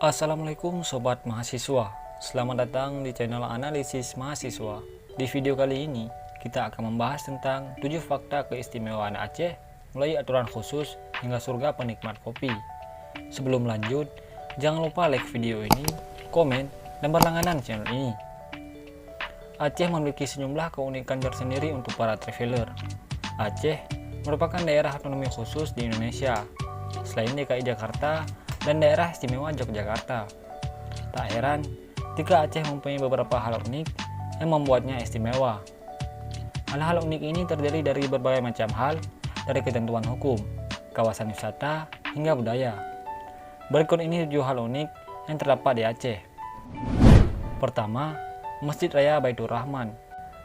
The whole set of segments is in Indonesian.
Assalamualaikum Sobat Mahasiswa, selamat datang di channel Analisis Mahasiswa. Di video kali ini, kita akan membahas tentang 7 fakta keistimewaan Aceh, mulai aturan khusus hingga surga penikmat kopi. Sebelum lanjut, jangan lupa like video ini, komen, dan berlangganan channel ini. Aceh memiliki sejumlah keunikan tersendiri untuk para traveler. Aceh merupakan daerah otonomi khusus di Indonesia, selain DKI Jakarta dan daerah istimewa Yogyakarta. Tak heran jika Aceh mempunyai beberapa hal unik yang membuatnya istimewa. Hal-hal unik ini terdiri dari berbagai macam hal, dari ketentuan hukum, kawasan wisata, hingga budaya. Berikut ini 7 hal unik yang terdapat di Aceh. Pertama, Masjid Raya Baitur Rahman.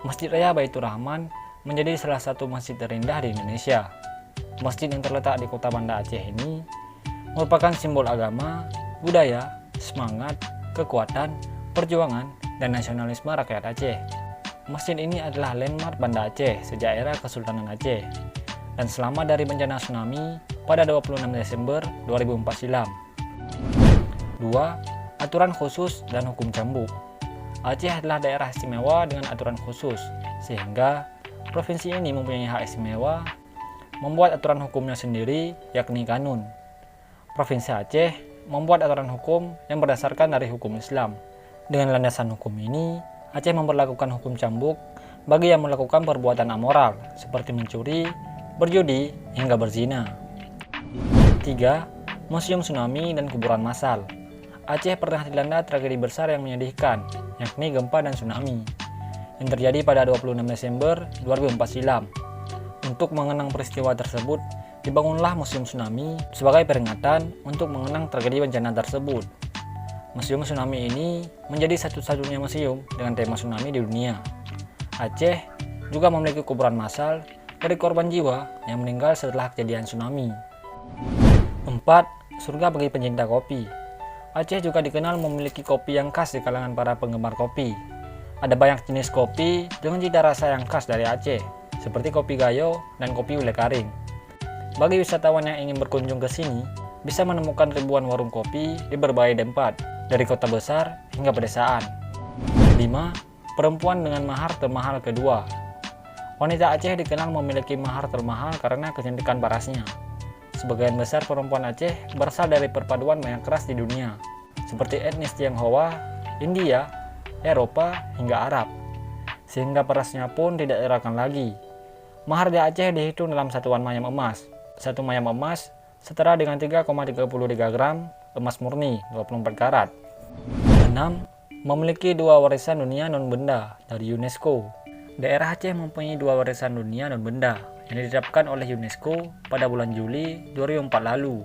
Masjid Raya Baitur Rahman menjadi salah satu masjid terindah di Indonesia. Masjid yang terletak di kota Banda Aceh ini merupakan simbol agama, budaya, semangat, kekuatan, perjuangan, dan nasionalisme rakyat Aceh. Masjid ini adalah landmark Banda Aceh sejak era Kesultanan Aceh dan selamat dari bencana tsunami pada 26 Desember 2004 silam. 2. Aturan khusus dan hukum cambuk. Aceh adalah daerah istimewa dengan aturan khusus, sehingga provinsi ini mempunyai hak istimewa membuat aturan hukumnya sendiri, yakni kanun. Provinsi Aceh membuat aturan hukum yang berdasarkan dari hukum Islam. Dengan landasan hukum ini, Aceh memperlakukan hukum cambuk bagi yang melakukan perbuatan amoral seperti mencuri, berjudi, hingga berzina. 3. Museum Tsunami dan Kuburan Massal. Aceh pernah dilanda tragedi besar yang menyedihkan, yakni gempa dan tsunami, yang terjadi pada 26 Desember 2004 silam. Untuk mengenang peristiwa tersebut, dibangunlah Museum Tsunami sebagai peringatan untuk mengenang tragedi bencana tersebut. Museum Tsunami ini menjadi satu-satunya museum dengan tema tsunami di dunia. Aceh juga memiliki kuburan massal dari korban jiwa yang meninggal setelah kejadian tsunami. 4. Surga bagi pencinta kopi. Aceh juga dikenal memiliki kopi yang khas di kalangan para penggemar kopi. Ada banyak jenis kopi dengan cita rasa yang khas dari Aceh, seperti kopi gayo dan kopi ule karing. Bagi wisatawan yang ingin berkunjung ke sini, bisa menemukan ribuan warung kopi di berbagai tempat, dari kota besar hingga pedesaan. 5. Perempuan dengan mahar termahal kedua. Wanita Aceh dikenal memiliki mahar termahal karena kecantikan parasnya. Sebagian besar perempuan Aceh berasal dari perpaduan banyak ras di dunia, seperti etnis Tionghoa, India, Eropa, hingga Arab. Sehingga parasnya pun tidak diragukan lagi. Mahar di Aceh dihitung dalam satuan mayam emas. Satu mayam emas setara dengan 3,33 gram emas murni 24 karat. 6. Memiliki 2 warisan dunia non-benda dari UNESCO. Daerah Aceh mempunyai 2 warisan dunia non-benda yang ditetapkan oleh UNESCO pada bulan Juli 2004 lalu.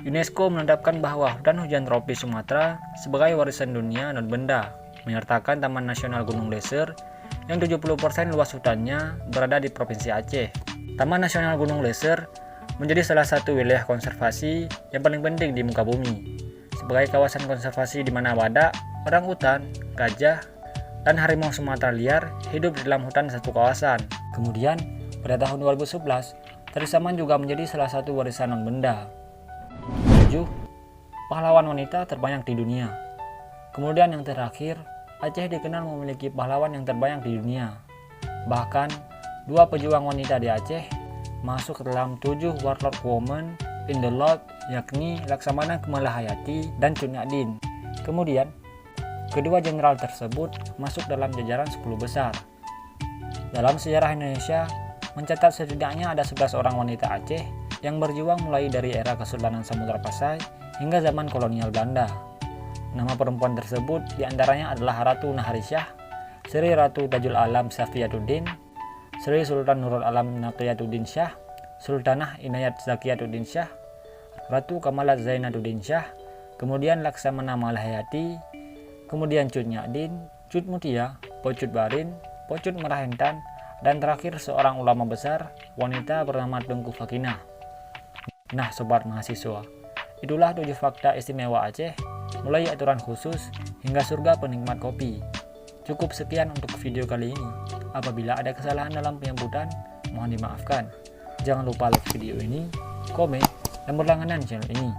UNESCO menetapkan bahwa hutan hujan tropis Sumatera sebagai warisan dunia non-benda, menyertakan Taman Nasional Gunung Leser yang 70% luas hutannya berada di Provinsi Aceh. Taman Nasional Gunung Leser menjadi salah satu wilayah konservasi yang paling penting di muka bumi, sebagai kawasan konservasi di mana badak, orangutan, gajah, dan harimau Sumatera liar hidup di dalam hutan satu kawasan. Kemudian, pada tahun 2011, Tarisaman juga menjadi salah satu warisan non-benda. 7. Pahlawan wanita terbanyak di dunia. Kemudian yang terakhir, Aceh dikenal memiliki pahlawan yang terbanyak di dunia. Bahkan, 2 pejuang wanita di Aceh masuk ke dalam 7 warlord women in the Lord, yakni Laksamana Kemalahayati dan Cut Nyak-Dien. Kemudian, kedua jenderal tersebut masuk dalam jajaran 10 besar. Dalam sejarah Indonesia, mencatat setidaknya ada 11 orang wanita Aceh yang berjuang mulai dari era Kesultanan Samudra Pasai hingga zaman kolonial Belanda. Nama perempuan tersebut diantaranya adalah Ratu Naharisyah, Sri Ratu Tajul Alam Safiyatuddin, Sri Sultan Nurul Alam Naqiyatuddin Syah, Sultanah Inayat Zakiyatuddin Syah, Ratu Kamalat Zainaduddin Syah, kemudian Laksamana Malahayati, kemudian Cut Nyak-Dien, Cut Mutia, Pocut Barin, Pocut Merahentan, dan terakhir seorang ulama besar wanita bernama Tengku Fakinah. Nah sobat mahasiswa, itulah 7 fakta istimewa Aceh, mulai aturan khusus hingga surga penikmat kopi. Cukup sekian untuk video kali ini. Apabila ada kesalahan dalam penyebutan, mohon dimaafkan. Jangan lupa like video ini, komen, dan berlangganan channel ini.